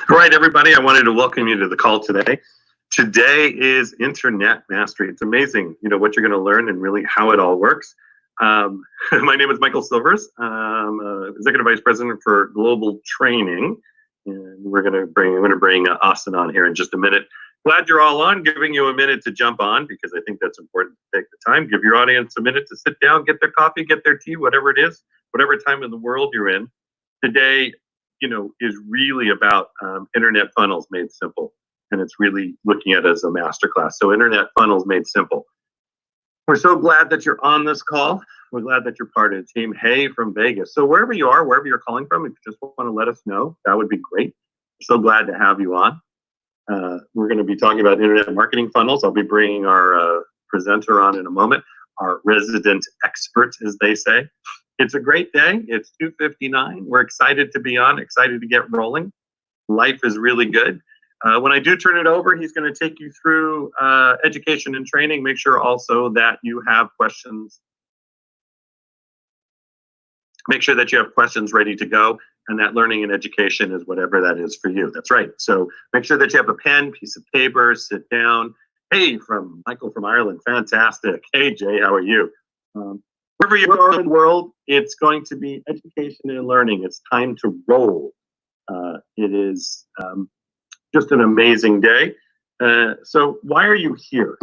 All right, everybody, I wanted to welcome you to the call today. Today is Internet Mastery. It's amazing, what you're going to learn and really how it all works. My name is Michael Silvers. I'm Executive Vice President for Global Training, and we're going to bring Austin on here in just a minute. Glad you're all on, giving you a minute to jump on because I think that's important to take the time. Give your audience a minute to sit down, get their coffee, get their tea, whatever it is, whatever time in the world you're in. Today, is really about internet funnels made simple. And it's really looking at it as a masterclass. So internet funnels made simple. We're so glad that you're on this call. We're glad that you're part of the team. Hey, from Vegas. So wherever you are, wherever you're calling from, if you just want to let us know, that would be great. We're so glad to have you on. We're going to be talking about internet marketing funnels. I'll be bringing our presenter on in a moment, our resident expert, as they say. It's a great day. It's 2:59. We're excited to be on, excited to get rolling. Life is really good. When I do turn it over, he's going to take you through education and training. Make sure also that you have questions. Make sure that you have questions ready to go, and that learning and education is whatever that is for you. That's right. So make sure that you have a pen, piece of paper, sit down. Hey, from Michael from Ireland. Fantastic. Hey, Jay, how are you? Wherever you are in the world, it's going to be education and learning. It's time to roll. It is just an amazing day. So why are you here?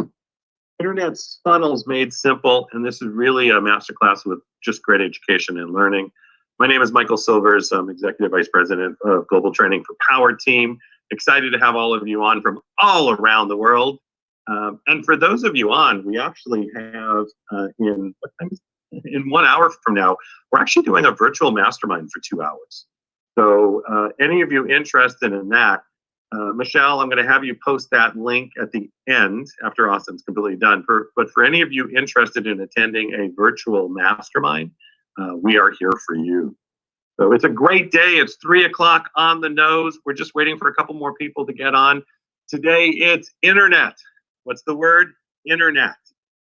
Internet funnels made simple, and this is really a masterclass with just great education and learning. My name is Michael Silvers. I'm Executive Vice President of Global Training for Power Team. Excited to have all of you on from all around the world. And for those of you on, we actually have in 1 hour from now, we're actually doing a virtual mastermind for 2 hours. So any of you interested in that, Michelle, I'm going to have you post that link at the end after Austin's completely done. But for any of you interested in attending a virtual mastermind, we are here for you. So it's a great day. It's 3 o'clock on the nose. We're just waiting for a couple more people to get on. Today it's internet. What's the word? Internet.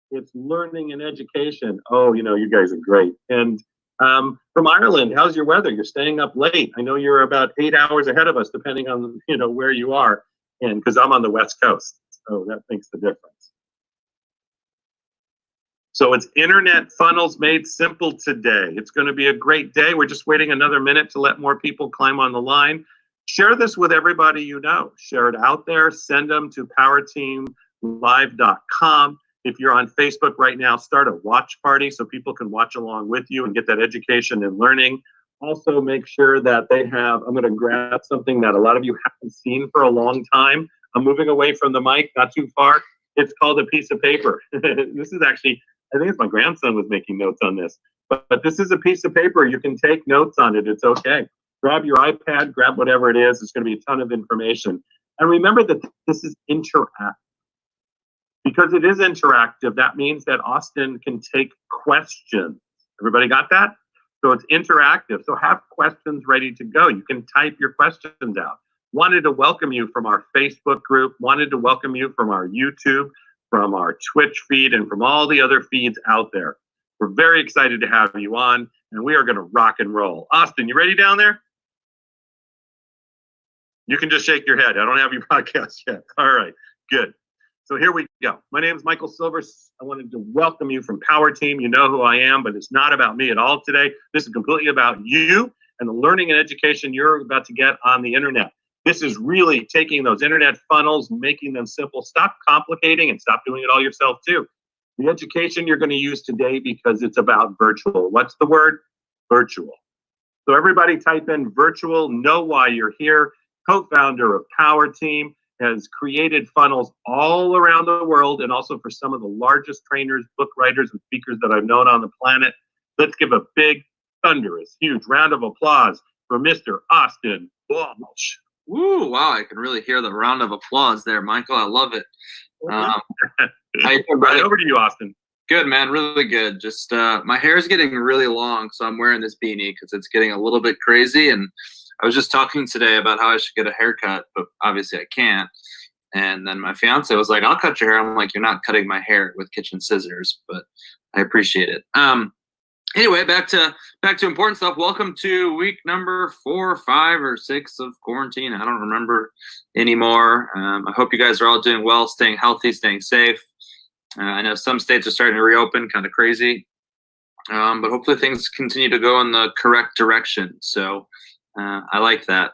It's learning and education. Oh, you guys are great. And from Ireland, how's your weather? You're staying up late. I know you're about 8 hours ahead of us, depending on where you are. And because I'm on the West Coast, so that makes the difference. So it's internet funnels made simple today. It's going to be a great day. We're just waiting another minute to let more people climb on the line. Share this with everybody you know. Share it out there. Send them to powerteamlive.com. If you're on Facebook right now, start a watch party so people can watch along with you and get that education and learning. Also, make sure that they have, I'm going to grab something that a lot of you haven't seen for a long time. I'm moving away from the mic, not too far. It's called a piece of paper. This is actually, I think it's my grandson was making notes on this. But this is a piece of paper. You can take notes on it. It's okay. Grab your iPad, grab whatever it is. It's going to be a ton of information. And remember that this is interactive. Because it is interactive, that means that Austin can take questions. Everybody got that? So it's interactive. So have questions ready to go. You can type your questions out. Wanted to welcome you from our Facebook group. Wanted to welcome you from our YouTube, from our Twitch feed, and from all the other feeds out there. We're very excited to have you on, and we are going to rock and roll. Austin, you ready down there? You can just shake your head. I don't have your podcast yet. All right, good. So here we go. My name is Michael Silvers. I wanted to welcome you from Power Team. You know who I am, but it's not about me at all today. This is completely about you and the learning and education you're about to get on the internet. This is really taking those internet funnels, making them simple. Stop complicating and stop doing it all yourself too. The education you're going to use today because it's about virtual. What's the word? Virtual. So everybody type in virtual, know why you're here. Co-founder of Power Team. Has created funnels all around the world and also for some of the largest trainers, book writers, and speakers that I've known on the planet. Let's give a big, thunderous, huge round of applause for Mr. Austin Walsh. Ooh, wow, I can really hear the round of applause there, Michael. I love it. How you doing, right over to you, Austin. Good, man. Really good. Just my hair is getting really long, so I'm wearing this beanie because it's getting a little bit crazy. And I was just talking today about how I should get a haircut, but obviously I can't. And then my fiance was like, "I'll cut your hair." I'm like, "You're not cutting my hair with kitchen scissors," but I appreciate it. Anyway, back to important stuff. Welcome to week number 4, 5, or 6 of quarantine. I don't remember anymore. I hope you guys are all doing well, staying healthy, staying safe. I know some states are starting to reopen, kind of crazy, but hopefully things continue to go in the correct direction. So I like that.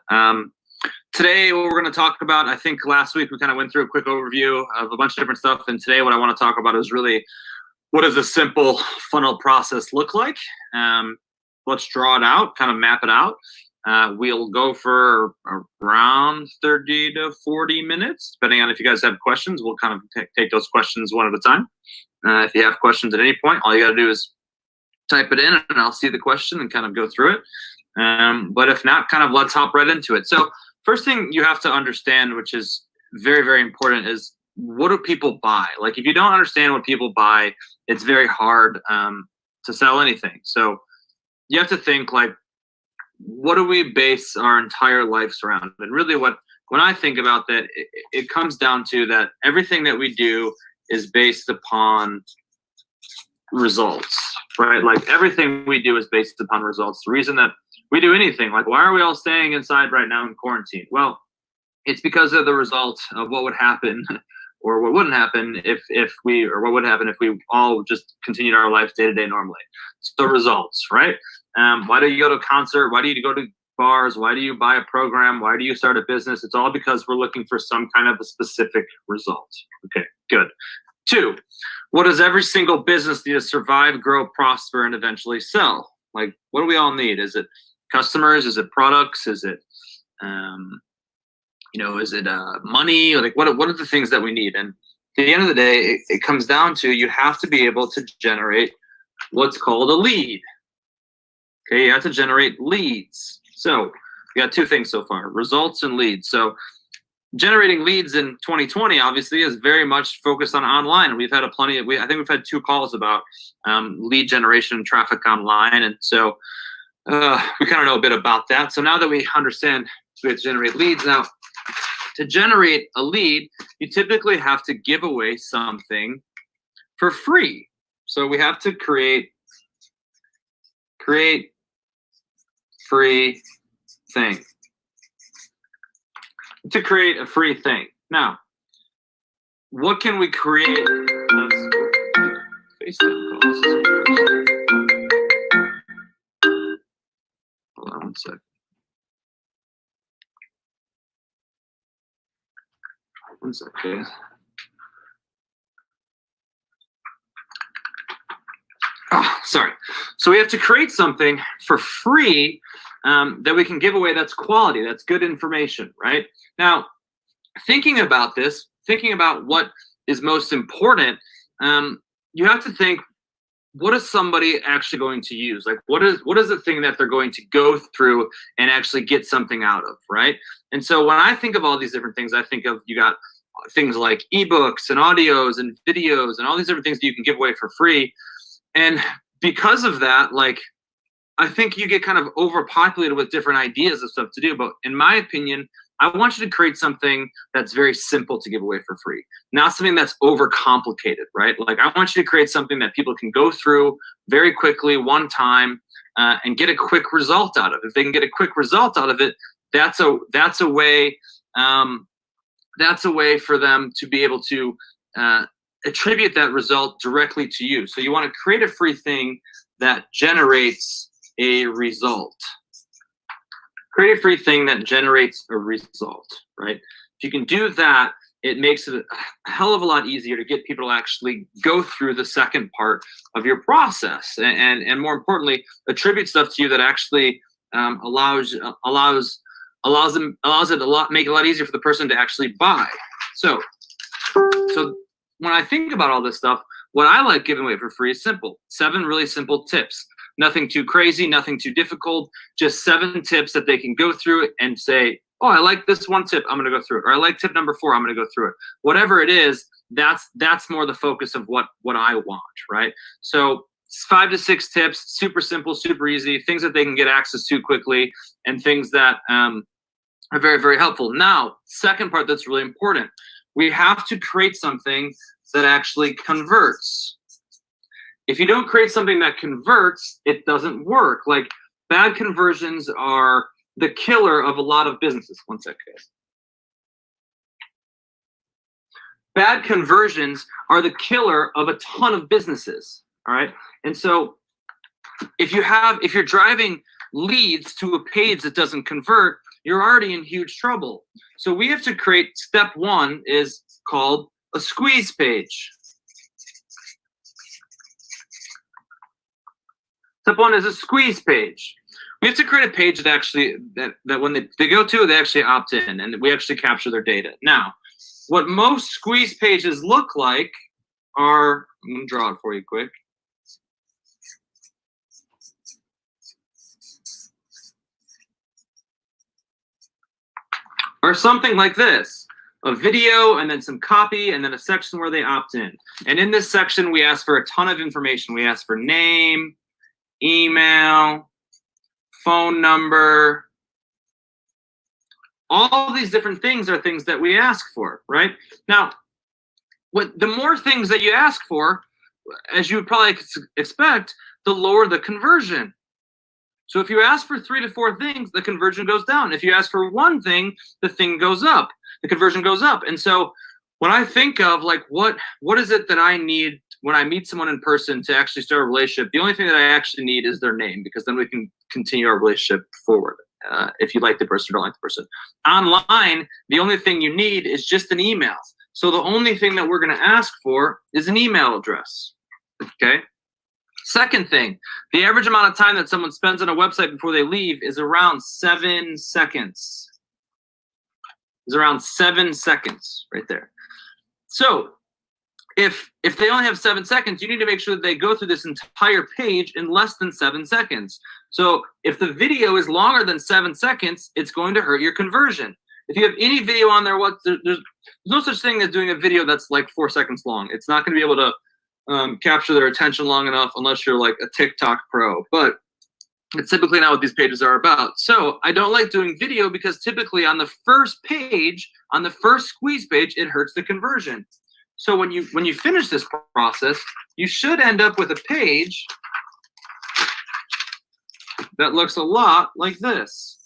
Today, what we're going to talk about, I think last week we kind of went through a quick overview of a bunch of different stuff, and today what I want to talk about is really what does a simple funnel process look like? Let's draw it out, kind of map it out. We'll go for around 30 to 40 minutes, depending on if you guys have questions. We'll kind of take those questions one at a time. If you have questions at any point, all you got to do is type it in, and I'll see the question and kind of go through it. But if not, kind of let's hop right into it. So first thing you have to understand, which is very, very important, is what do people buy? Like, if you don't understand what people buy, it's very hard to sell anything. So you have to think, like, what do we base our entire lives around? And really when I think about that, it comes down to that everything that we do is based upon results, right? Like, everything we do is based upon results. The reason that we do anything, like, why are we all staying inside right now in quarantine? Well, it's because of the results of what would happen or what wouldn't happen what would happen if we all just continued our lives day to day normally. It's the results, right? Why do you go to a concert? Why do you go to bars? Why do you buy a program? Why do you start a business? It's all because we're looking for some kind of a specific result. Okay, good. 2, what does every single business need to survive, grow, prosper, and eventually sell? Like, what do we all need? Is it customers? Is it products? Is it is it money? Like, what are the things that we need? And at the end of the day, it comes down to, you have to be able to generate what's called a lead. Okay, you have to generate leads. So we got 2 things so far: results and leads. So generating leads in 2020 obviously is very much focused on online. We've had I think we've had 2 calls about lead generation and traffic online, and so we kind of know a bit about that. So now that we understand we have to generate leads, now to generate a lead, you typically have to give away something for free. So we have to create free thing. To create a free thing. Now, what can we create? FaceTime calls. Hold on one sec. One sec, please. Oh, sorry. So we have to create something for free that we can give away that's quality, that's good information, right? Now, thinking about this, thinking about what is most important, you have to think, what is somebody actually going to use? Like, what is the thing that they're going to go through and actually get something out of, right? And so when I think of all these different things, I think of, you got things like ebooks and audios and videos and all these different things that you can give away for free. And because of that, like, I think you get kind of overpopulated with different ideas of stuff to do. But in my opinion, I want you to create something that's very simple to give away for free, not something that's overcomplicated, right? Like, I want you to create something that people can go through very quickly, one time, and get a quick result out of it. If they can get a quick result out of it, that's a way for them to be able to attribute that result directly to you. So you want to create a free thing that generates a result. Create a free thing that generates a result, right? If you can do that, it makes it a hell of a lot easier to get people to actually go through the second part of your process, and more importantly, attribute stuff to you that actually allows it make it a lot easier for the person to actually buy. So when I think about all this stuff, what I like giving away for free is simple. 7 really simple tips. Nothing too crazy, nothing too difficult. Just 7 tips that they can go through and say, oh, I like this one tip, I'm going to go through it. Or I like tip number 4, I'm going to go through it. Whatever it is, that's more the focus of what I want, right? So 5 to 6 tips, super simple, super easy, things that they can get access to quickly, and things that are very, very helpful. Now, second part that's really important, we have to create something that actually converts. if you don't create something that converts, it doesn't work. Like, bad conversions are the killer of a lot of businesses. One second, guys. Bad conversions are the killer of a ton of businesses. All right. And so if you're driving leads to a page that doesn't convert, you're already in huge trouble. So we have to create, step one is called a squeeze page. Step one is a squeeze page. We have to create a page that actually, that when they go to, they actually opt in, and we actually capture their data. Now, what most squeeze pages look like are, I'm gonna draw it for you quick. Or something like this, a video and then some copy and then a section where they opt in. And in this section, we ask for a ton of information. We ask for name, email, phone number. All these different things are things that we ask for, right? Now, the more things that you ask for, as you would probably expect, the lower the conversion. So if you ask for 3 to 4 things, the conversion goes down. If you ask for one thing, the thing goes up. The conversion goes up. And so when I think of like what is it that I need when I meet someone in person to actually start a relationship, the only thing that I actually need is their name, because then we can continue our relationship forward. If you like the person or don't like the person. Online, the only thing you need is just an email. So the only thing that we're going to ask for is an email address. Okay. Second thing, the average amount of time that someone spends on a website before they leave is around 7 seconds. Is around 7 seconds right there. So if they only have 7 seconds, you need to make sure that they go through this entire page in less than 7 seconds. So if the video is longer than 7 seconds, it's going to hurt your conversion. If you have any video on there, there's no such thing as doing a video that's like 4 seconds long. It's not going to be able to capture their attention long enough unless you're like a TikTok pro. But it's typically not what these pages are about. So I don't like doing video because typically on the first page, on the first squeeze page, it hurts the conversion. So when you finish this process, you should end up with a page that looks a lot like this.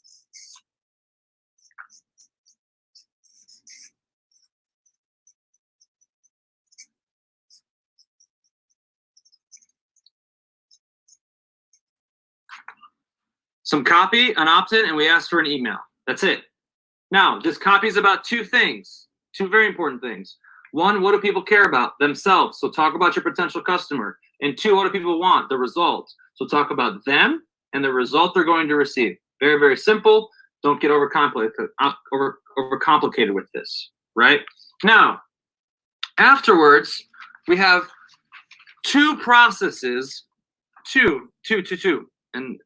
Some copy, an opt-in, and we ask for an email. That's it. Now, this copy is about 2 things, 2 very important things. 1, what do people care about? Themselves. So talk about your potential customer. And 2, what do people want? The result. So talk about them and the result they're going to receive. Very, very simple. Don't get overcomplicated with this, right? Now, afterwards, we have 2 processes, two. And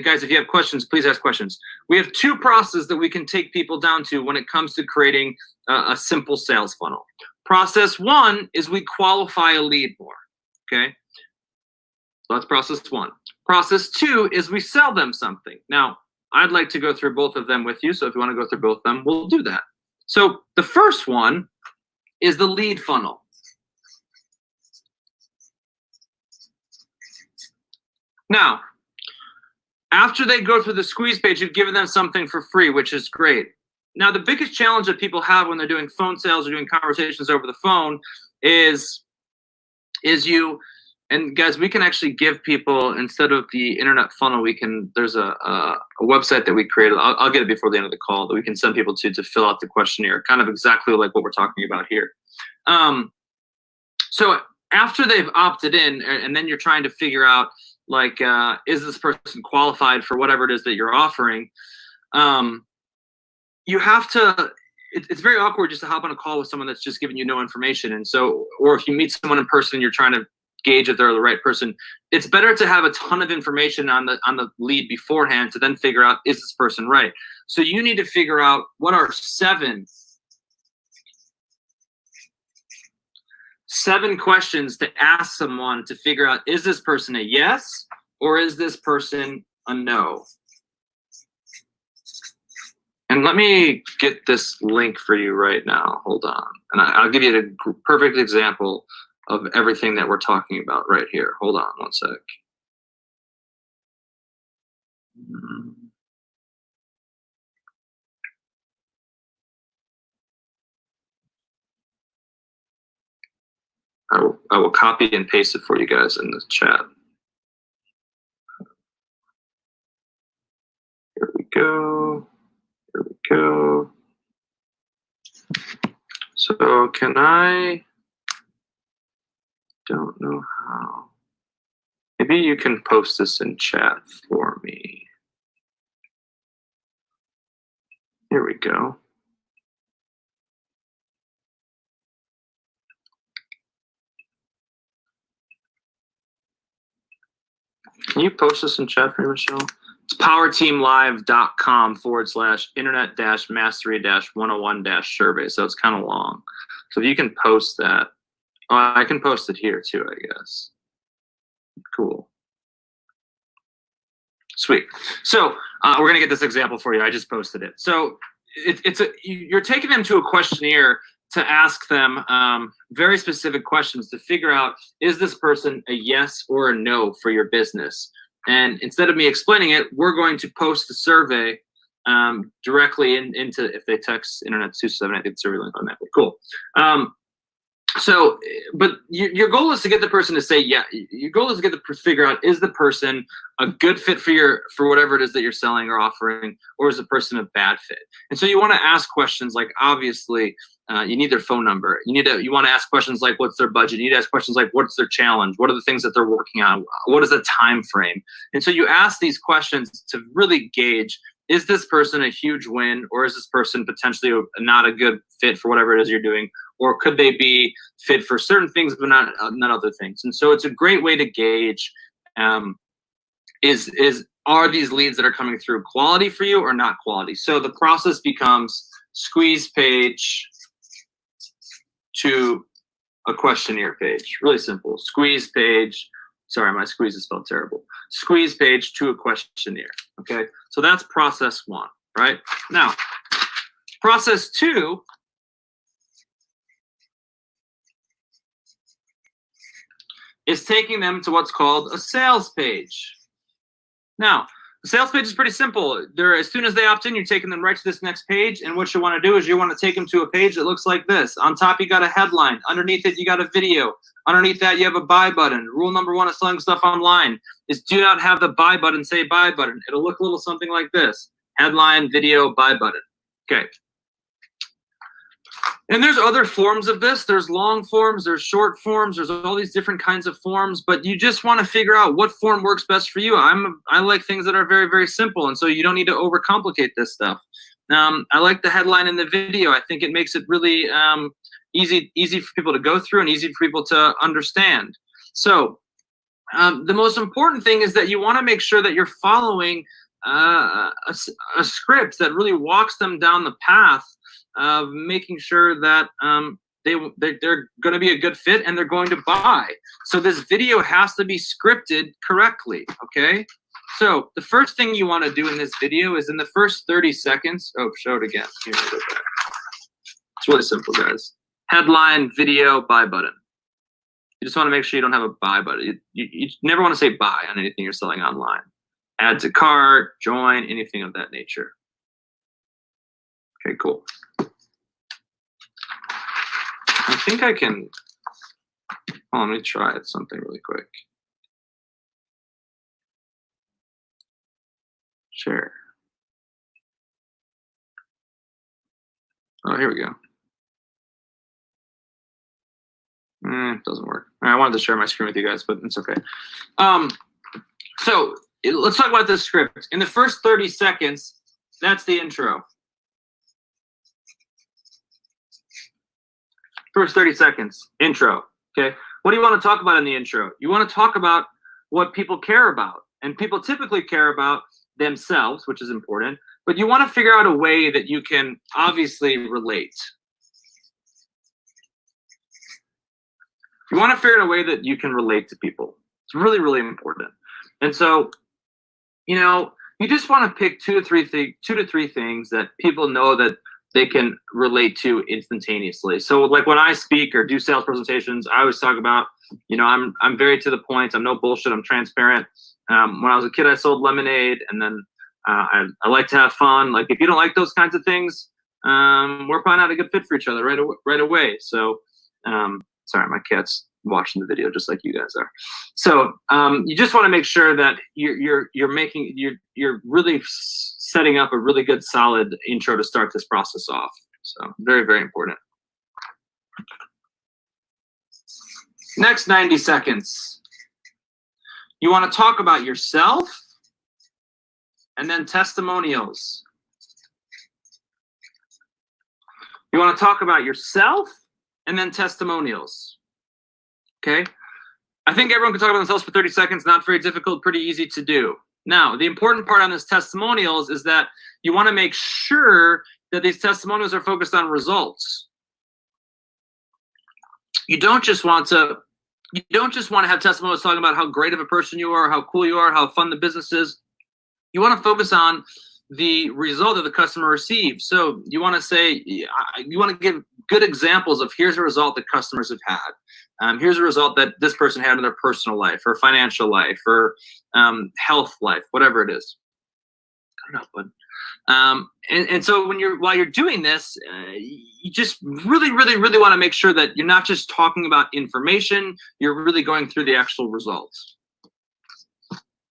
guys, if you have questions, please ask questions. We have 2 processes that we can take people down to when it comes to creating a simple sales funnel. Process 1 is we qualify a lead more, okay? So that's process 1. Process 2 is we sell them something. Now, I'd like to go through both of them with you, so if you want to go through both of them, we'll do that. So the first one is the lead funnel. Now, after they go through the squeeze page, you've given them something for free, which is great. Now, the biggest challenge that people have when they're doing phone sales or doing conversations over the phone is you, and guys, we can actually give people, instead of the internet funnel, there's a website that we created. I'll get it before the end of the call, that we can send people to fill out the questionnaire, kind of exactly like what we're talking about here. So after they've opted in, and then you're trying to figure out, like, is this person qualified for whatever it is that you're offering? You have to, it's very awkward just to hop on a call with someone that's just giving you no information. And so, or if you meet someone in person and you're trying to gauge if they're the right person, it's better to have a ton of information on the lead beforehand to then figure out, is this person right? So you need to figure out what are 7 questions to ask someone to figure out, is this person a yes or is this person a no? And let me get this link for you right now. Hold on. And I'll give you a perfect example of everything that we're talking about right here. Hold on one sec. I will copy and paste it for you guys in the chat. Here we go. Here we go. So can I? Don't know how. Maybe you can post this in chat for me. Here we go. Can you post this in chat for me, Michelle? It's powerteamlive.com/internet-mastery-101-survey. So it's kind of long. So if you can post that. Oh, I can post it here too, I guess. Cool. Sweet. So we're gonna get this example for you. I just posted it. So you're taking them to a questionnaire to ask them very specific questions to figure out, is this person a yes or a no for your business? And instead of me explaining it, we're going to post the survey directly into, if they text Internet 278, I think the survey link on that. Cool. So, but your goal is to get the person to say, yeah, your goal is to get to figure out, is the person a good fit for whatever it is that you're selling or offering, or is the person a bad fit? And so you want to ask questions like, obviously, you need their phone number. You want to ask questions like, what's their budget? You need to ask questions like, what's their challenge? What are the things that they're working on? What is the time frame? And so you ask these questions to really gauge, is this person a huge win, or is this person potentially not a good fit for whatever it is you're doing? Or could they be fit for certain things but not other things? And so it's a great way to gauge, are these leads that are coming through quality for you or not quality? So the process becomes squeeze page to a questionnaire page. Really simple. Squeeze page. Sorry, my squeeze is spelled terrible. Squeeze page to a questionnaire. Okay, so that's process one, right? Now, process two is taking them to what's called a sales page. Now, the sales page is pretty simple. As soon as they opt in, you're taking them right to this next page. And what you want to do is you want to take them to a page that looks like this. On top, you got a headline. Underneath it, you got a video. Underneath that, you have a buy button. Rule number one of selling stuff online is do not have the buy button say buy button. It'll look a little something like this. Headline, video, buy button. Okay. And there's other forms of this. There's long forms, there's short forms, there's all these different kinds of forms, but you just want to figure out what form works best for you. I like things that are very, very simple, and so you don't need to overcomplicate this stuff. I like the headline in the video. I think it makes it really easy for people to go through and easy for people to understand. So the most important thing is that you want to make sure that you're following a script that really walks them down the path of making sure that they're going to be a good fit and they're going to buy. So this video has to be scripted correctly, okay? So the first thing you want to do in this video is in the first 30 seconds. Oh, show it again. Here, go back. It's really simple, guys. Headline, video, buy button. You just want to make sure you don't have a buy button. You never want to say buy on anything you're selling online. Add to cart, join, anything of that nature. Okay, cool. I think I can, let me try something really quick. Share. Oh, here we go. It doesn't work. I wanted to share my screen with you guys, but it's okay. So let's talk about this script. In the first 30 seconds, that's the intro. First 30 seconds, intro, okay? What do you want to talk about in the intro? You want to talk about what people care about. And people typically care about themselves, which is important, but you want to figure out a way that you can obviously relate. You want to figure out a way that you can relate to people. It's really, really important. And so, you just want to pick two to three things that people know that they can relate to instantaneously. So like when I speak or do sales presentations, I always talk about, I'm very to the point. I'm no bullshit. I'm transparent. When I was a kid, I sold lemonade, and then I like to have fun. Like if you don't like those kinds of things, we're probably not a good fit for each other right away. So sorry, my cat's watching the video just like you guys are. So you just want to make sure that you're really setting up a really good solid intro to start this process off. So very, very important. Next 90 seconds. You want to talk about yourself and then testimonials. You want to talk about yourself and then testimonials. Okay? I think everyone can talk about themselves for 30 seconds. Not very difficult, pretty easy to do. Now, the important part on this testimonials is that you want to make sure that these testimonials are focused on results. You don't just want to have testimonials talking about how great of a person you are, how cool you are, how fun the business is. You want to focus on the result that the customer receives. So you want to say, you want to give good examples of here's a result that customers have had. Here's a result that this person had in their personal life or financial life or health life, whatever it is. I don't know, but and so while you're doing this, you just really want to make sure that you're not just talking about information, you're really going through the actual results.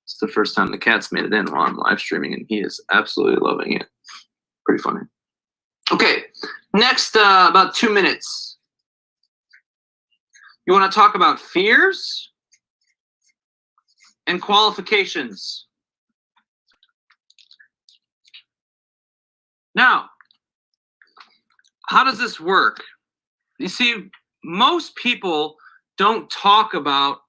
It's the first time the cat's made it in while I'm live streaming, and he is absolutely loving it. Pretty funny. Okay, next about 2 minutes. You want to talk about fears and qualifications. Now, how does this work? You see, most people don't talk about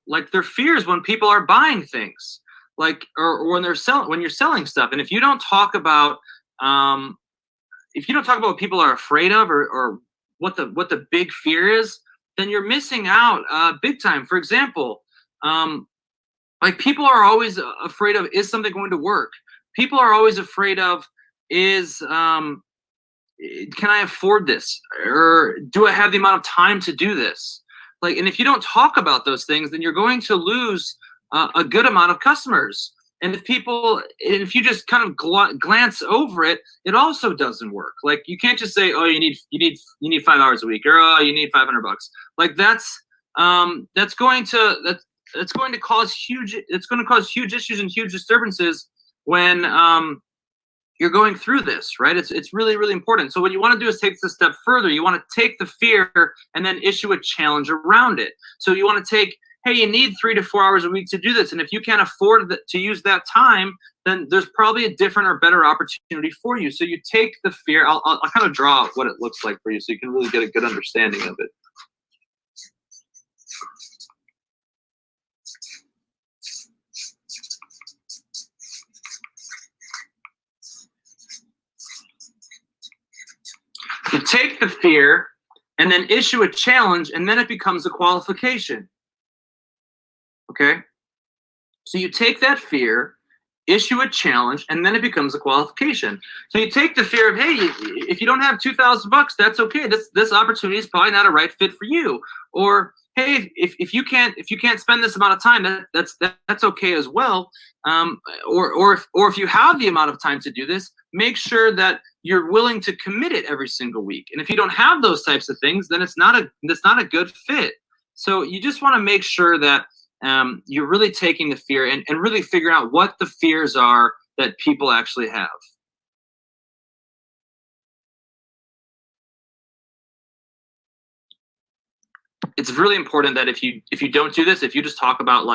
like their fears when people are buying things, like or when you're selling stuff. And if you don't talk about what people are afraid of or what the big fear is, then you're missing out big time. For example, like people are always afraid of, is something going to work? People are always afraid of, can I afford this? Or do I have the amount of time to do this? Like, and if you don't talk about those things, then you're going to lose a good amount of customers. And if you just kind of glance over it, it also doesn't work. Like you can't just say, oh, you need 5 hours a week, or oh, you need $500. Like that's going to cause huge issues and huge disturbances when you're going through this, right? It's really, really important. So what you want to do is take this a step further. You want to take the fear and then issue a challenge around it. So you want to take, hey, you need 3 to 4 hours a week to do this. And if you can't afford to use that time, then there's probably a different or better opportunity for you. So you take the fear. I'll kind of draw what it looks like for you so you can really get a good understanding of it. You take the fear and then issue a challenge, and then it becomes a qualification. Okay? So you take that fear, issue a challenge, and then it becomes a qualification. So you take the fear of, hey, if you don't have $2,000, that's okay. This opportunity is probably not a right fit for you. Or hey, if you can't spend this amount of time, that's okay as well. Or if you have the amount of time to do this, make sure that you're willing to commit it every single week. And if you don't have those types of things, then it's not a good fit. So you just want to make sure that you're really taking the fear and really figuring out what the fears are that people actually have. It's really important that if you don't do this, if you just talk about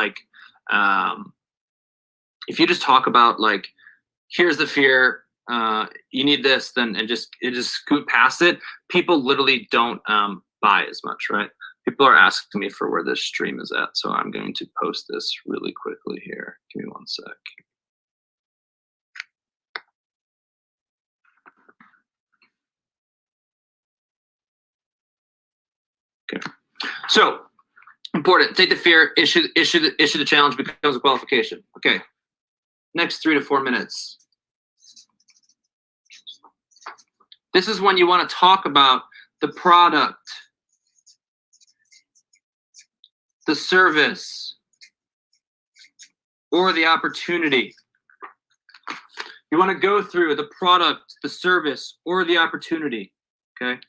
here's the fear, you need this, then and just scoot past it, people literally don't buy as much, right? People are asking me for where this stream is at, so I'm going to post this really quickly here. Give me 1 sec. Okay. So important. Take the fear. Issue the challenge becomes a qualification. Okay. Next 3 to 4 minutes. This is when you want to talk about the product, the service, or the opportunity. You want to go through the product, the service, or the opportunity, okay?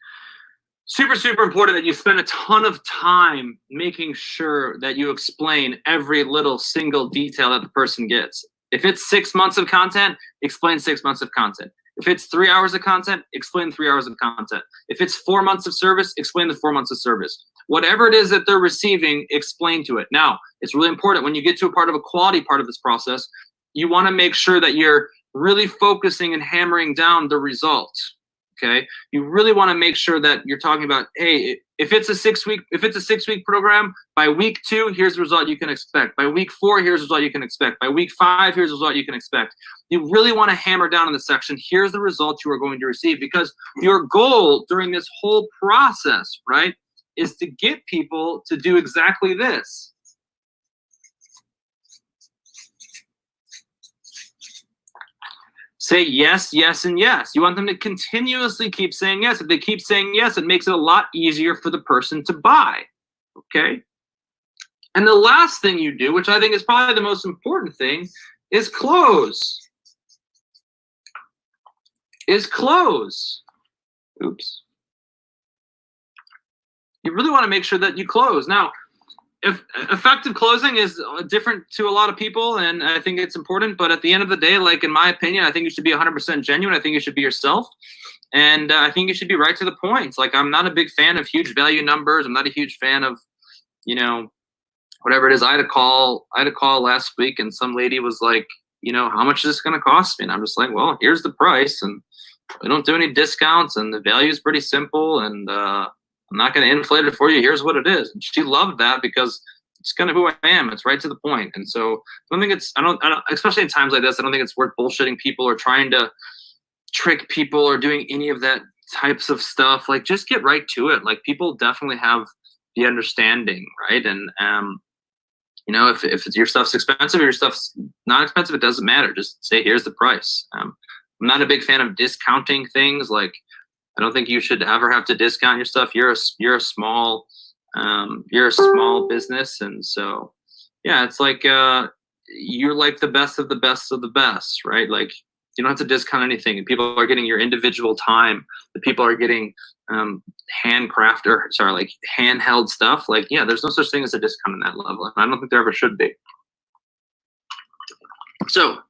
Super, super important that you spend a ton of time making sure that you explain every little single detail that the person gets. If it's 6 months of content, explain 6 months of content. If it's 3 hours of content, explain 3 hours of content. If it's 4 months of service, explain the 4 months of service. Whatever it is that they're receiving, explain to it. Now, it's really important when you get to a part of a quality part of this process, you want to make sure that you're really focusing and hammering down the results. Okay, you really want to make sure that you're talking about, hey, if it's a 6 week program, by week 2, here's the result you can expect. By week 4, here's the result you can expect. By week 5, here's the result you can expect. You really want to hammer down in this section. Here's the result you are going to receive, because your goal during this whole process, right, is to get people to do exactly this. Say yes, yes, and yes. You want them to continuously keep saying yes. If they keep saying yes, it makes it a lot easier for the person to buy, okay? And the last thing you do, which I think is probably the most important thing, is close. Oops. You really want to make sure that you close. Now, if effective closing is different to a lot of people, and I think it's important, but at the end of the day, like in my opinion, I think you should be 100% genuine. I think you should be yourself, and I think you should be right to the point. Like, I'm not a big fan of huge value numbers. I'm not a huge fan of, you know, whatever it is. I had a call last week, and some lady was like, you know, how much is this going to cost me? And I'm just like, well, here's the price, and we don't do any discounts, and the value is pretty simple, and I'm not going to inflate it for you. Here's what it is. And she loved that because it's kind of who I am. It's right to the point. And so I don't think I don't, especially in times like this, I don't think it's worth bullshitting people or trying to trick people or doing any of that types of stuff. Like, just get right to it. Like, people definitely have the understanding, right? And, you know, if your stuff's expensive or your stuff's not expensive, it doesn't matter. Just say, here's the price. I'm not a big fan of discounting things. Like, I don't think you should ever have to discount your stuff. You're a small business, and so yeah, it's like you're like the best of the best of the best, right? Like, you don't have to discount anything, and people are getting your individual time. The people are getting handheld stuff. Like, yeah, there's no such thing as a discount on that level. I don't think there ever should be. So,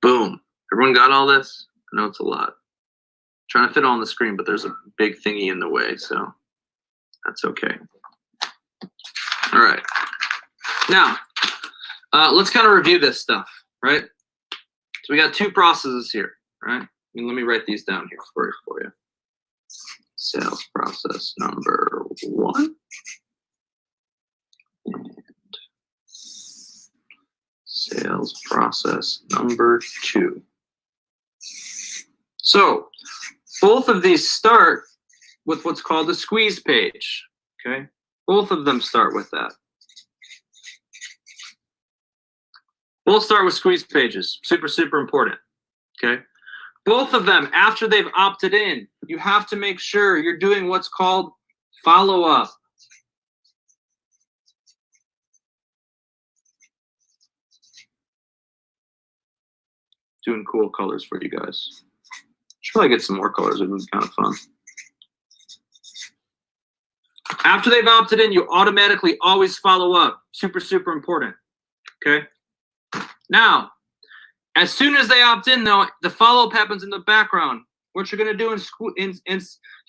boom, everyone got all this? I know it's a lot. Trying to fit on the screen, but there's a big thingy in the way, so that's okay. All right. Now, let's kind of review this stuff, right? So we got 2 processes here, right? And let me write these down here for you. Sales process number 1 and sales process number 2. So both of these start with what's called a squeeze page, okay? Both of them start with that. Both start with squeeze pages. Super, super important, okay? Both of them, after they've opted in, you have to make sure you're doing what's called follow-up. Doing cool colors for you guys. Should probably get some more colors. It was kind of fun. After they've opted in, you automatically always follow up. Super, super important. Okay? Now, as soon as they opt in, though, the follow-up happens in the background. What you're going to do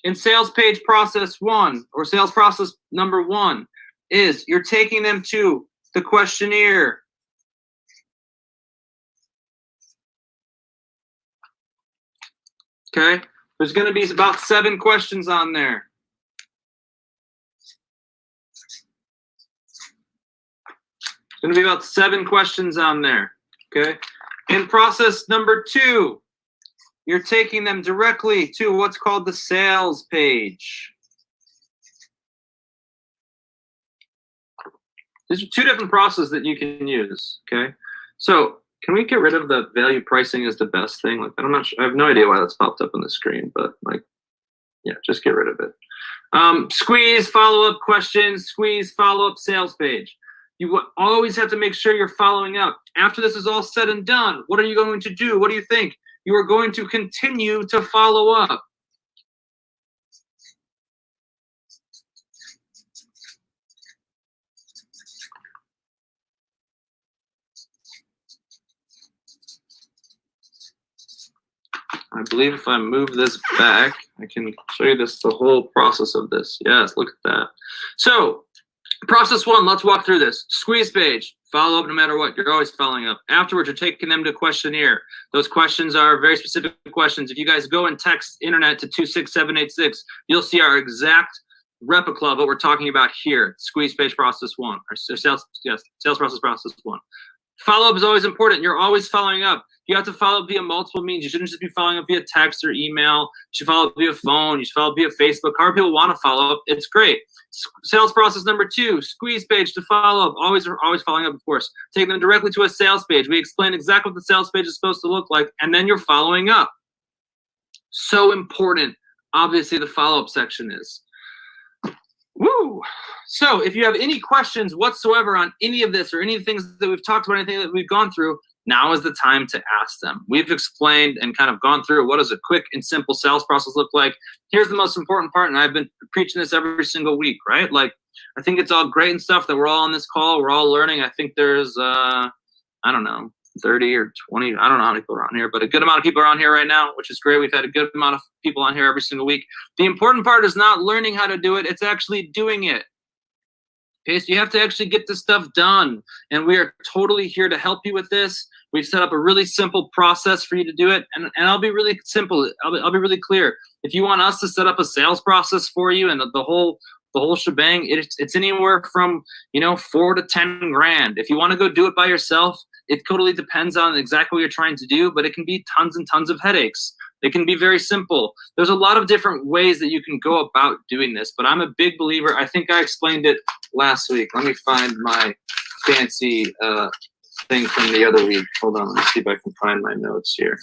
in sales page process 1 or sales process number 1 is you're taking them to the questionnaire. Okay, there's going to be about 7 questions on there. It's going to be about 7 questions on there. Okay, in process number 2, you're taking them directly to what's called the sales page. These are 2 different processes that you can use. Okay, so Can we get rid of the value pricing is the best thing? Like, I'm not sure. I have no idea why that's popped up on the screen, but like, yeah, just get rid of it. Squeeze follow-up questions, squeeze follow-up sales page. You always have to make sure you're following up. After this is all said and done, what are you going to do? What do you think? You are going to continue to follow up. I believe if I move this back, I can show you the whole process of this. Yes, look at that. So, process one, let's walk through this. Squeeze page, follow up no matter what. You're always following up. Afterwards, you're taking them to questionnaire. Those questions are very specific questions. If you guys go and text internet to 26786, you'll see our exact replica of what we're talking about here. Squeeze page process one, or sales process process one. Follow-up is always important. You're always following up. You have to follow up via multiple means. You shouldn't just be following up via text or email. You should follow up via phone. You should follow up via Facebook. However people want to follow up, it's great. Sales process number two, squeeze page to follow up. Always following up, of course. Take them directly to a sales page. We explain exactly what the sales page is supposed to look like, and then you're following up. So important. Obviously, the follow-up section is. Woo! So if you have any questions whatsoever on any of this or any of the things that we've talked about, anything that we've gone through, now is the time to ask them. We've explained and kind of gone through what does a quick and simple sales process look like. Here's the most important part, and I've been preaching this every single week, right? Like, I think it's all great and stuff that we're all on this call. We're all learning. I think there's, I don't know, 30 or 20, I don't know how many people are on here, but a good amount of people are on here right now, which is great. We've had a good amount of people on here every single week. The important part is not learning how to do it, it's actually doing it. Okay, so you have to actually get this stuff done, and we are totally here to help you with this. We've set up a really simple process for you to do it, and I'll be really simple. I'll be really clear. If you want us to set up a sales process for you and the whole shebang, it's anywhere from 4 to 10 grand. If you want to go do it by yourself, it totally depends on exactly what you're trying to do, but it can be tons and tons of headaches. It can be very simple. There's a lot of different ways that you can go about doing this, but I'm a big believer. I think I explained it last week. Let me find my fancy thing from the other week. Hold on, let me see if I can find my notes here.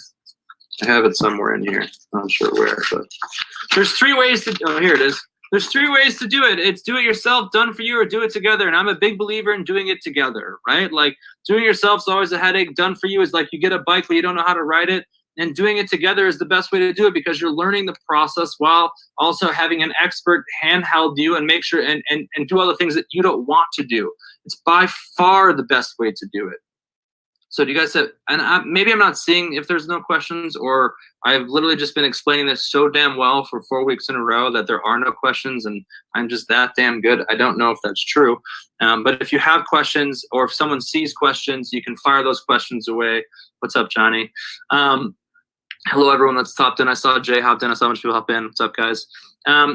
I have it somewhere in here. I'm not sure where, but there's 3 ways to, oh, here it is. There's 3 ways to do it. It's do it yourself, done for you, or do it together. And I'm a big believer in doing it together, right? Like, doing yourself is always a headache. Done for you is like you get a bike, but you don't know how to ride it. And doing it together is the best way to do it because you're learning the process while also having an expert handheld you and make sure and do all the things that you don't want to do. It's by far the best way to do it. So do you guys have, and maybe I'm not seeing if there's no questions, or I've literally just been explaining this so damn well for 4 weeks in a row that there are no questions and I'm just that damn good. I don't know if that's true. But if you have questions or if someone sees questions, you can fire those questions away. What's up, Johnny? Hello, everyone that's topped in. I saw Jay hopped in. I saw a bunch of people hop in. What's up, guys?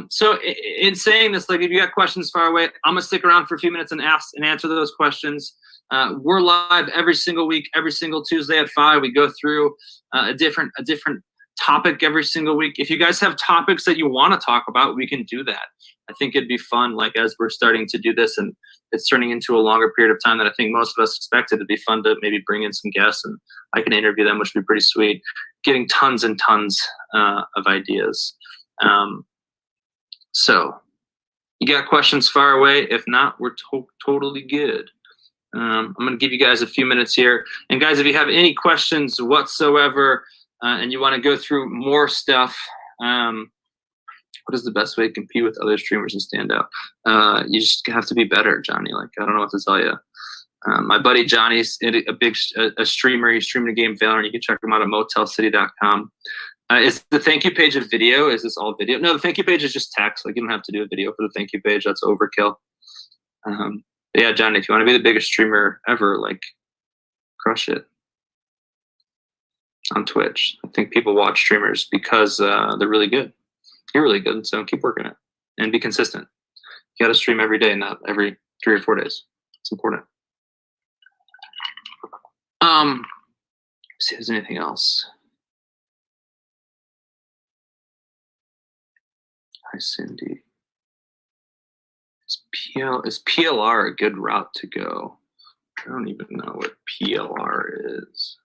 So in saying this, like, if you got questions, fire away. I'm going to stick around for a few minutes and ask and answer those questions. We're live every single week, every single Tuesday at 5. We go through a different topic every single week. If you guys have topics that you want to talk about, we can do that. I think it'd be fun, like, as we're starting to do this and it's turning into a longer period of time than I think most of us expected. It'd be fun to maybe bring in some guests and I can interview them, which would be pretty sweet. Getting tons and tons of ideas. So you got questions, fire away. If not, we're totally good. I'm going to give you guys a few minutes here. And guys, if you have any questions whatsoever and you want to go through more stuff, what is the best way to compete with other streamers and stand out? You just have to be better, Johnny. Like, I don't know what to tell you. My buddy Johnny's a streamer. He's streaming a game Valorant. You can check him out at motelcity.com. Is the thank you page a video? Is this all video? No, the thank you page is just text. Like, you don't have to do a video for the thank you page. That's overkill. Yeah, Johnny, if you want to be the biggest streamer ever, like, crush it on Twitch. I think people watch streamers because they're really good. You're really good, so keep working it and be consistent. You got to stream every day, not every 3 or 4 days. It's important. Let's see if there's anything else. Hi, Cindy. Is PLR a good route to go? I don't even know what PLR is.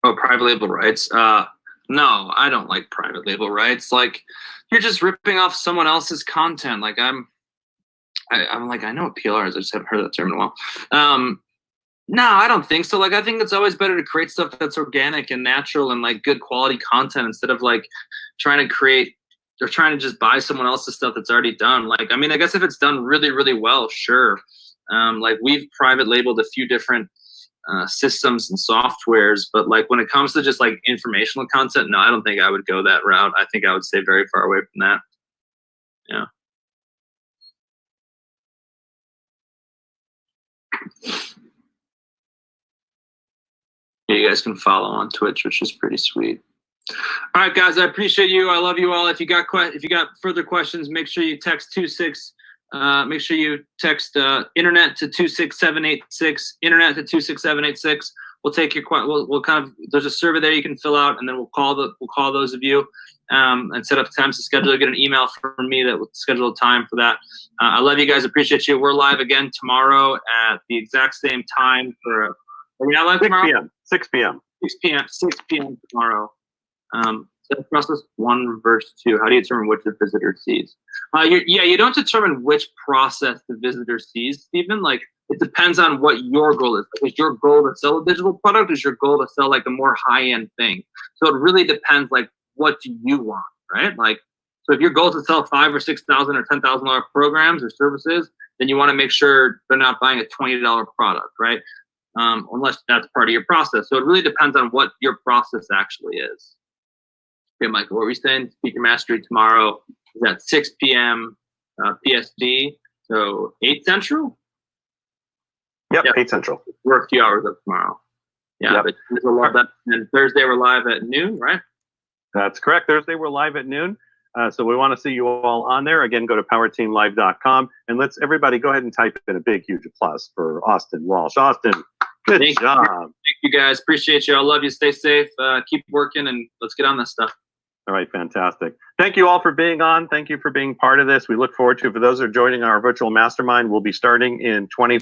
Oh, private label rights. No, I don't like private label rights. Like, you're just ripping off someone else's content. Like, I'm like, I know what PLR is. I just haven't heard that term in a while. No, I don't think so. Like, I think it's always better to create stuff that's organic and natural and like good quality content instead of like trying to create or trying to just buy someone else's stuff that's already done. Like, I mean, I guess if it's done really, really well, sure. Like, we've private labeled a few different systems and softwares, but like when it comes to just like informational content, no, I don't think I would go that route. I think I would stay very far away from that. Yeah. Yeah, you guys can follow on Twitch, which is pretty sweet. All right, guys, I appreciate you. I love you all. If you got further questions, make sure you text make sure you text internet to 26786. Internet to 26786. We'll take your we'll kind of, there's a survey there you can fill out, and then we'll call those of you and set up times to schedule. You'll get an email from me that will schedule a time for that. I love you guys. Appreciate you. We're live again tomorrow at the exact same time for. Are we not live tomorrow? 6 p.m. 6 p.m. tomorrow. Step process 1, verse 2. How do you determine which the visitor sees? You don't determine which process the visitor sees, Stephen. Like, it depends on what your goal is. Is your goal to sell a digital product? Is your goal to sell like a more high-end thing? So it really depends, like, what do you want, right? Like, so if your goal is to sell $5,000 or $6,000 or $10,000 programs or services, then you want to make sure they're not buying a $20 product, right? Unless that's part of your process. So it really depends on what your process actually is. Okay, Michael, what were we saying? Speaker Mastery tomorrow is at 6 p.m. PST, so 8 Central? Yep, 8 Central. We're a few hours up tomorrow. Yeah, yep. But we'll love that. And Thursday we're live at noon, right? That's correct. Thursday we're live at noon. So we want to see you all on there. Again, go to powerteamlive.com and let's everybody go ahead and type in a big, huge applause for Austin Walsh. Austin, good job. Thank you, guys. Appreciate you. I love you. Stay safe. Keep working, and let's get on this stuff. All right, fantastic. Thank you all for being on. Thank you for being part of this. We look forward to, for those who are joining our virtual mastermind, we'll be starting in 20